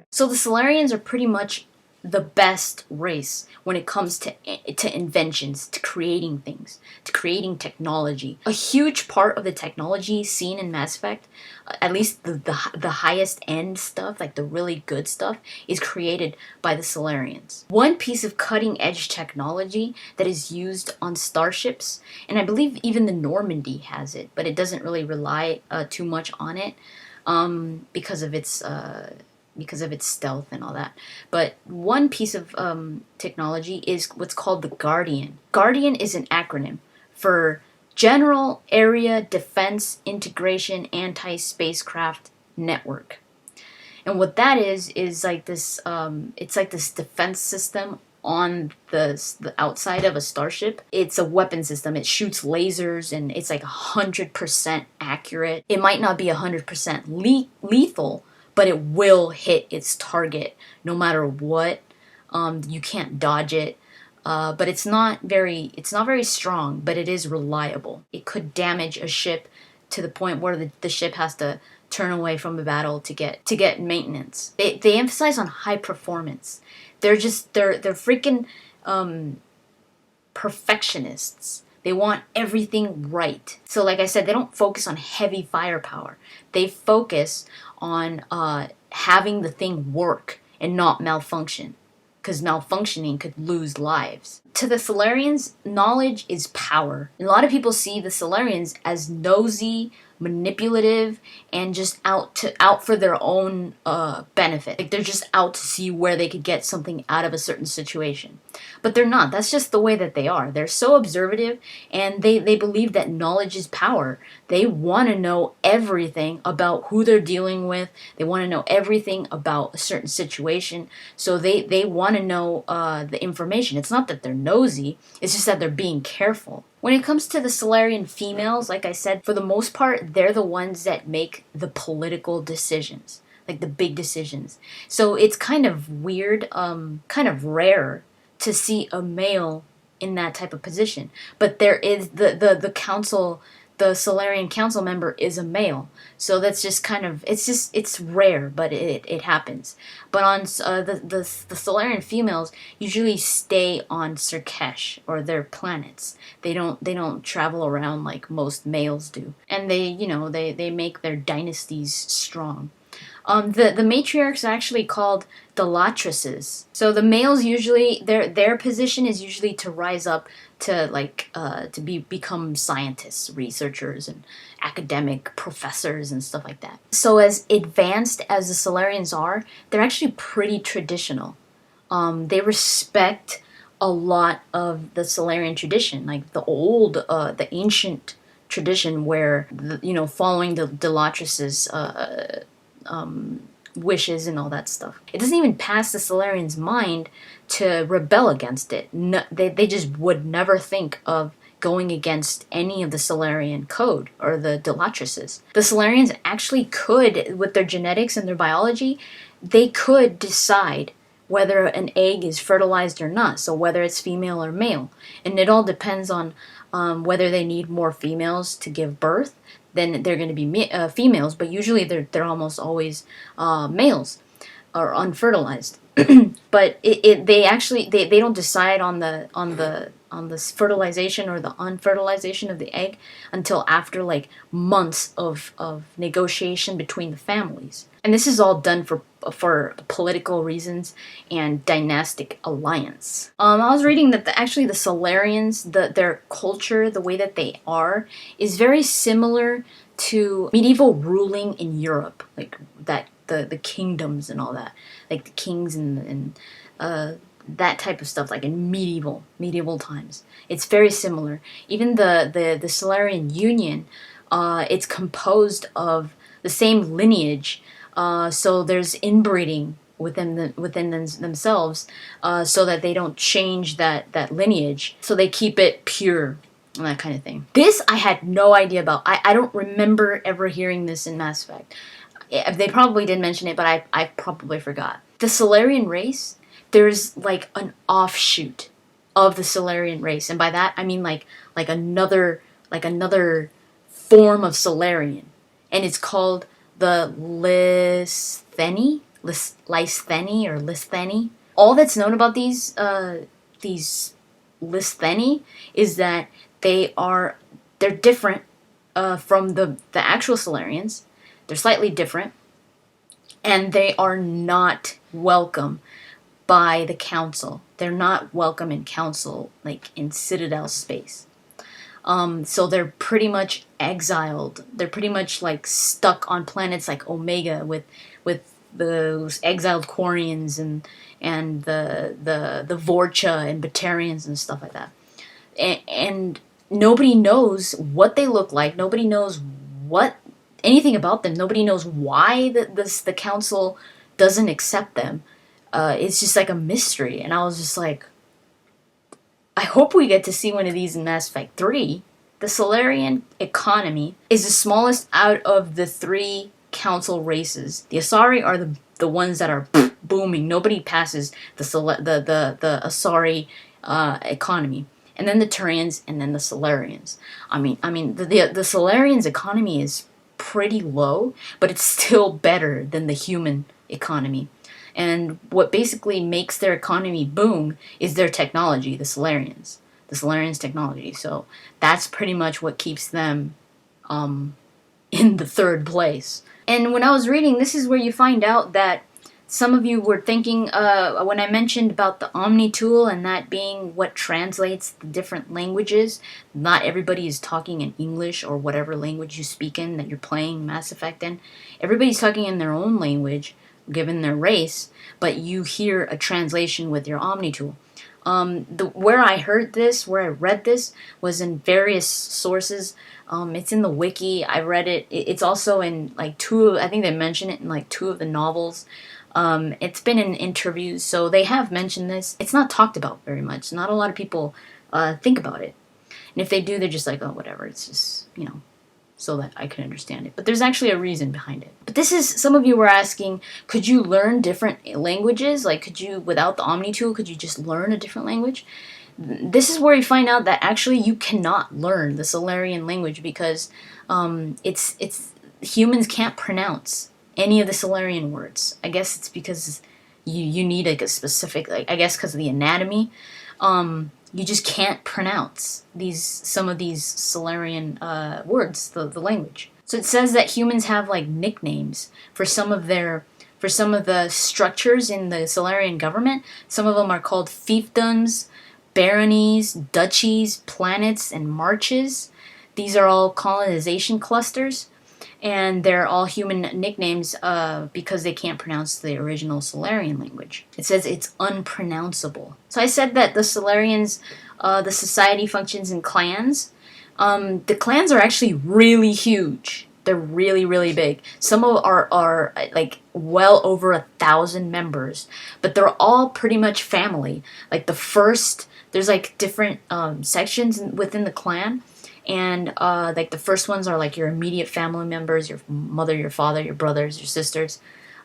So the Salarians are pretty much the best race when it comes to inventions, to creating things, to creating technology. A huge part of the technology seen in Mass Effect, at least the highest end stuff, like the really good stuff, is created by the Salarians. One piece of cutting edge technology that is used on starships, and I believe even the Normandy has it, but it doesn't really rely too much on it because of its stealth and all that. But one piece of technology is what's called the Guardian. Guardian is an acronym for General Area Defense Integration Anti-Spacecraft Network. And what that is like this, it's like this defense system on the outside of a starship. It's a weapon system. It shoots lasers and it's like 100% accurate. It might not be 100% lethal, but it will hit its target no matter what. You can't dodge it. But it's not very strong, but it is reliable. It could damage a ship to the point where the ship has to turn away from the battle to get maintenance. They emphasize on high performance. They're freaking perfectionists. They want everything right. So like I said, they don't focus on heavy firepower. They focus on having the thing work and not malfunction, because malfunctioning could lose lives. To the Salarians, knowledge is power. A lot of people see the Salarians as nosy, manipulative, and just out for their own benefit. Like they're just out to see where they could get something out of a certain situation. But they're not. That's just the way that they are. They're so observative, and they believe that knowledge is power. They want to know everything about who they're dealing with. They want to know everything about a certain situation. So they want to know the information. It's not that they're nosy. It's just that they're being careful. When it comes to the Salarian females, like I said, for the most part, they're the ones that make the political decisions, like the big decisions. So it's kind of weird, kind of rare to see a male in that type of position. But there is the council, the Silurian council member is a male. So that's just kind of, it's rare, but it happens. But on the Silurian females usually stay on sur'kesh, or their planets. They don't travel around like most males do. And they make their dynasties strong. The matriarchs are actually called delatresses. So the males usually, their position is usually to rise up to become scientists, researchers, and academic professors and stuff like that. So as advanced as the Salarians are, they're actually pretty traditional. They respect a lot of the Salarian tradition, like the ancient tradition where following the delatresses wishes and all that stuff. It doesn't even pass the Salarians' mind to rebel against it. No, they just would never think of going against any of the Salarian code or the delatresses. The Salarians actually could, with their genetics and their biology, they could decide whether an egg is fertilized or not, so whether it's female or male. And it all depends on whether they need more females to give birth. Then they're going to be females, but usually they're almost always males or unfertilized. But they don't decide on the fertilization or the unfertilization of the egg until after like months of negotiation between the families. And this is all done for political reasons and dynastic alliance. I was reading that actually the Salarians, their culture, the way that they are, is very similar to medieval ruling in Europe, like that the kingdoms and all that, like the kings and that type of stuff, like in medieval times. It's very similar. Even the Silurian Union, it's composed of the same lineage. So there's inbreeding within themselves, so that they don't change that lineage. So they keep it pure and that kind of thing. This I had no idea about. I don't remember ever hearing this in Mass Effect. They probably did mention it, but I probably forgot. The Salarian race, there's like an offshoot of the Silurian race, and by that I mean like another form of Salarian. and it's called the Listheni or Listheni. All that's known about these Listheni is that they're different from the actual Salarians. They're slightly different, and they are not welcome by the council. They're not welcome in council, like in Citadel space. So they're pretty much exiled. They're pretty much like stuck on planets like Omega with those exiled Quarians and the Vorcha and Batarians and stuff like that. And nobody knows what they look like. Nobody knows anything about them. Nobody knows why the council doesn't accept them. It's just like a mystery. And I was just like, I hope we get to see one of these in Mass Effect 3. The Silurian Economy is the smallest out of the 3 council races. The Asari are the ones that are booming. Nobody passes the Asari economy. And then the Turians, and then the Salarians. I mean, the Salarians' economy is pretty low, but it's still better than the human economy. And what basically makes their economy boom is their technology, the Salarians' technology. So that's pretty much what keeps them in the 3rd place. And when I was reading, this is where you find out that some of you were thinking, when I mentioned about the Omni tool and that being what translates the different languages, not everybody is talking in English or whatever language you speak in that you're playing Mass Effect in. Everybody's talking in their own language, given their race, but you hear a translation with your Omni tool. Where I read this, was in various sources. It's in the wiki. I read it. It's also in like I think they mention it in like 2 of the novels. It's been in interviews, so they have mentioned this. It's not talked about very much. Not a lot of people think about it. And if they do, they're just like, oh, whatever. It's just, so that I can understand it. But there's actually a reason behind it. But some of you were asking, could you learn different languages? Like, could you, without the Omni tool, could you just learn a different language? This is where you find out that actually you cannot learn the Solarian language because it's humans can't pronounce any of the Solarian words. I guess it's because you need like a specific, like, I guess because of the anatomy. You just can't pronounce some of these Solarian words, the language. So it says that humans have like nicknames for some of the structures in the Solarian government. Some of them are called fiefdoms, baronies, duchies, planets, and marches. These are all colonization clusters, and they're all human nicknames because they can't pronounce the original Solarian language. It says it's unpronounceable. So I said that the Solarians, the society functions in clans. The clans are actually really huge. They're really, really big. Some of are like well over 1,000 members, but they're all pretty much family. Like there's like different sections within the clan. And like the first ones are like your immediate family members, your mother, your father, your brothers, your sisters,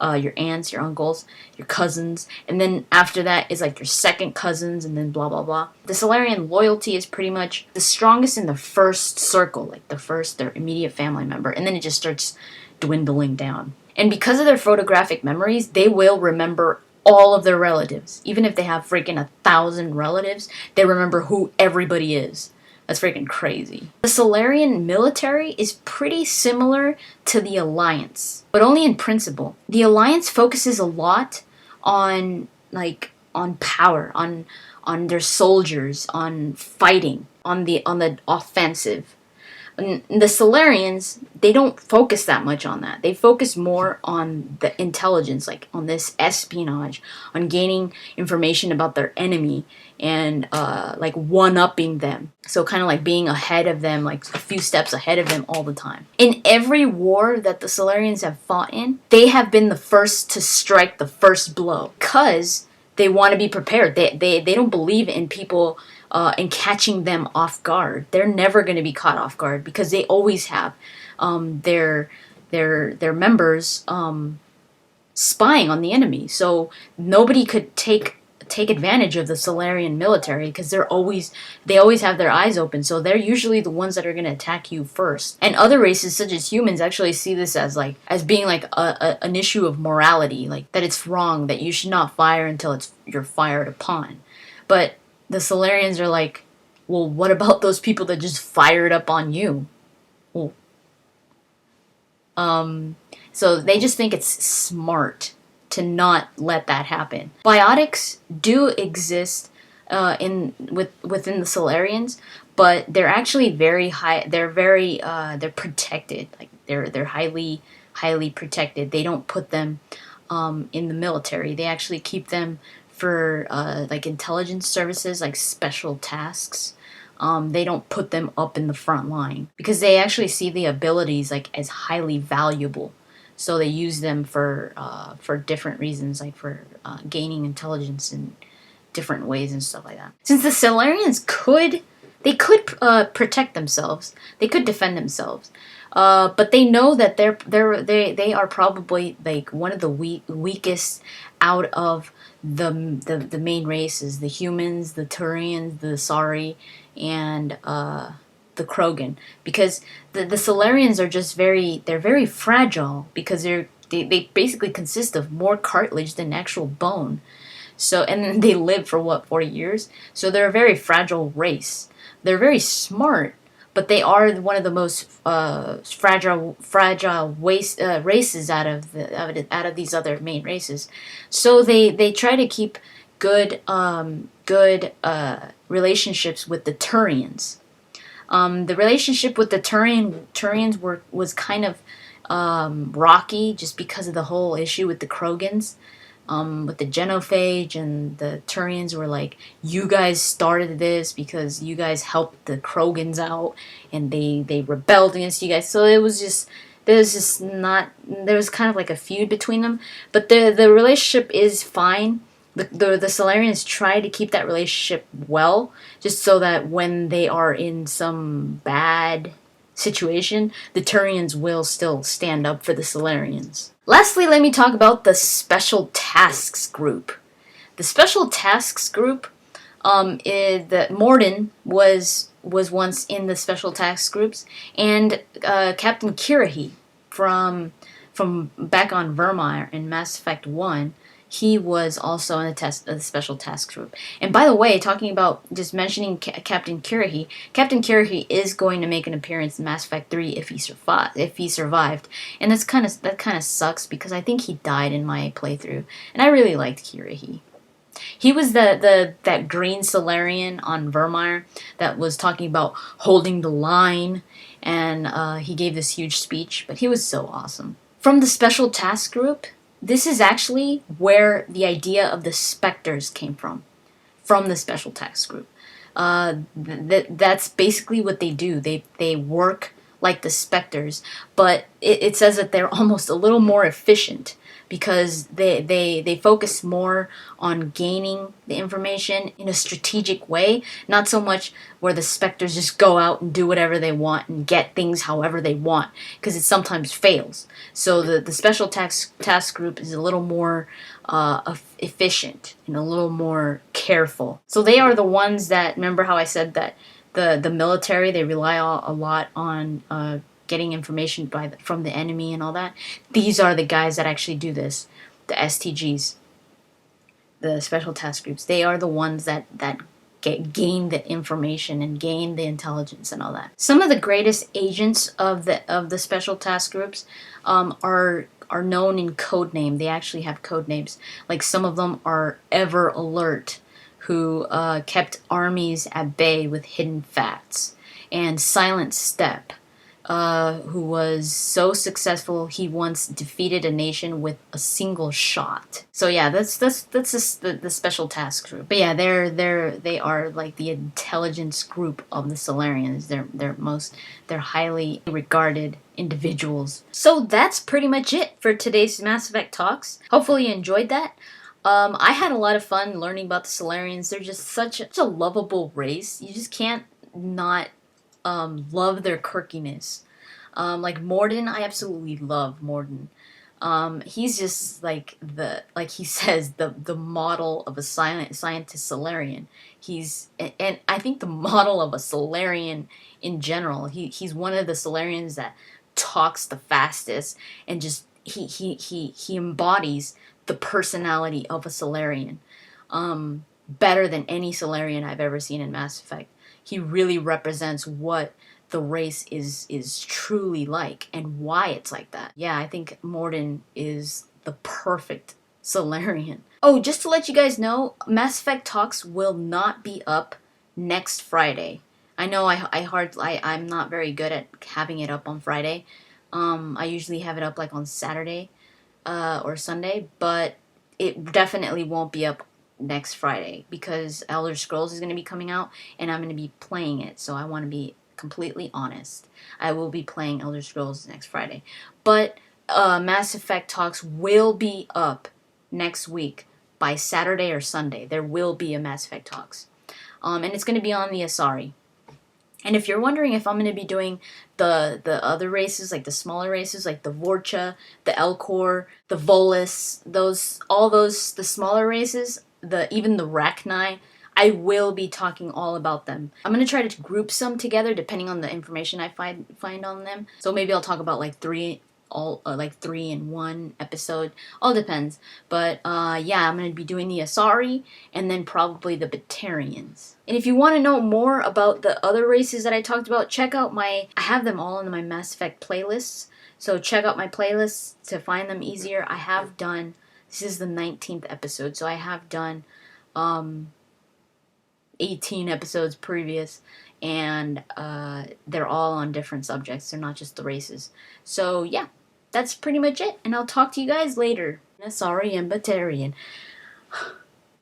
your aunts, your uncles, your cousins. And then after that is like your second cousins, and then blah, blah, blah. The Solarian loyalty is pretty much the strongest in the first circle, like their immediate family member. And then it just starts dwindling down. And because of their photographic memories, they will remember all of their relatives. Even if they have freaking 1,000 relatives, they remember who everybody is. That's freaking crazy. The Solarian military is pretty similar to the Alliance, but only in principle. The Alliance focuses a lot on power, on their soldiers, on fighting, on the offensive. And the Salarians, they don't focus that much on that. They focus more on the intelligence, like on this espionage, on gaining information about their enemy and like one-upping them. So kind of like being ahead of them, like a few steps ahead of them all the time. In every war that the Salarians have fought in, they have been the first to strike the first blow because they want to be prepared. They don't believe in people and catching them off guard. They're never going to be caught off guard because they always have their members spying on the enemy. So nobody could take take advantage of the Salarian military because they always have their eyes open, so they're usually the ones that are going to attack you first. And other races such as humans actually see this as being like an issue of morality, like that it's wrong, that you should not fire until you're fired upon. But the Salarians are like, well, what about those people that just fired up on you? Well, so they just think it's smart to not let that happen. Biotics do exist within the Salarians, but they're actually very high. They're protected. Like they're highly protected. They don't put them in the military. They actually keep them for like intelligence services, like special tasks. They don't put them up in the front line because they actually see the abilities like as highly valuable. So they use them for different reasons, like for gaining intelligence in different ways and stuff like that. Since the Salarians could protect themselves, they could defend themselves, but they know that they are probably like one of the weakest out of the main races: the humans, the Turians, the Sari, and the Krogan, because the Salarians are just very fragile because they basically consist of more cartilage than actual bone. So, and then they live for what, 40 years? So they're a very fragile race. They're very smart, but they are one of the most fragile races out of these other main races. So they try to keep good relationships with the Turians. The relationship with the Turians was kind of rocky just because of the whole issue with the Krogans, with the genophage, and the Turians were like, you guys started this because you guys helped the Krogans out, and they rebelled against you guys. So there was kind of like a feud between them, but the relationship is fine. The Salarians try to keep that relationship well, just so that when they are in some bad situation, the Turians will still stand up for the Salarians. Lastly, let me talk about the Special Tasks Group. The Special Tasks Group, that Morden was once in the Special Tasks Groups, and Captain Kyra from back on Vermeer in Mass Effect 1, he was also in the Special Task Group. And by the way, talking about just mentioning Captain Kyra, Captain Kyra is going to make an appearance in Mass Effect 3 if he survived. And that kind of sucks because I think he died in my playthrough, and I really liked Kyra. He was that green Salarian on Vermeer that was talking about holding the line, and he gave this huge speech, but he was so awesome. From the Special Task Group, this is actually where the idea of the Spectres came from the Special Task Group. That's basically what they do. They work like the Spectres, but it says that they're almost a little more efficient because they focus more on gaining the information in a strategic way, not so much where the Spectres just go out and do whatever they want and get things however they want, because it sometimes fails. So the Special Task Group is a little more efficient and a little more careful. So they are the ones that, remember how I said that the military, they rely a lot on getting information from the enemy and all that. These are the guys that actually do this. The STGs, the Special Task Groups. They are the ones that gain the information and gain the intelligence and all that. Some of the greatest agents of the Special Task Groups are known in code name. They actually have code names. Like some of them are Ever Alert, who kept armies at bay with hidden facts, and Silent Step, who was so successful he once defeated a nation with a single shot. So yeah, that's just the Special Task Group. But yeah, they are like the intelligence group of the Salarians. They're highly regarded individuals. So that's pretty much it for today's Mass Effect Talks. Hopefully you enjoyed that. I had a lot of fun learning about the Salarians. They're just such a lovable race. You just can't not love their quirkiness. Like Morden, I absolutely love Morden. He's just like he says, the model of a scientist Salarian. And I think the model of a Salarian in general. He's one of the Salarians that talks the fastest, and just he embodies the personality of a Salarian, better than any Salarian I've ever seen in Mass Effect. He really represents what the race is truly like and why it's like that. Yeah, I think Mordin is the perfect Solarian. Oh, just to let you guys know, Mass Effect Talks will not be up next Friday. I know I'm not very good at having it up on Friday. I usually have it up like on Saturday or Sunday, but it definitely won't be up next Friday because Elder Scrolls is going to be coming out and I'm going to be playing it. So I want to be completely honest. I will be playing Elder Scrolls next Friday. But Mass Effect Talks will be up next week by Saturday or Sunday. There will be a Mass Effect Talks. And it's going to be on the Asari. And if you're wondering if I'm going to be doing the other races, like the smaller races, like the Vorcha, the Elcor, the Volus, the smaller races, even the Rachni, I will be talking all about them. I'm going to try to group some together depending on the information I find on them. So maybe I'll talk about like three in one episode. All depends. But yeah, I'm going to be doing the Asari and then probably the Batarians. And if you want to know more about the other races that I talked about, check out I have them all in my Mass Effect playlists. So check out my playlists to find them easier. This is the 19th episode, so I have done 18 episodes previous, and they're all on different subjects. They're not just the races. So yeah, that's pretty much it, and I'll talk to you guys later. Sorry, I'm Batarian.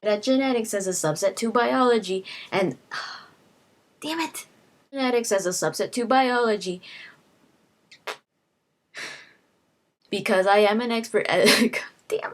That genetics as a subset to biology, and damn it, genetics as a subset to biology, because I am an expert at damn.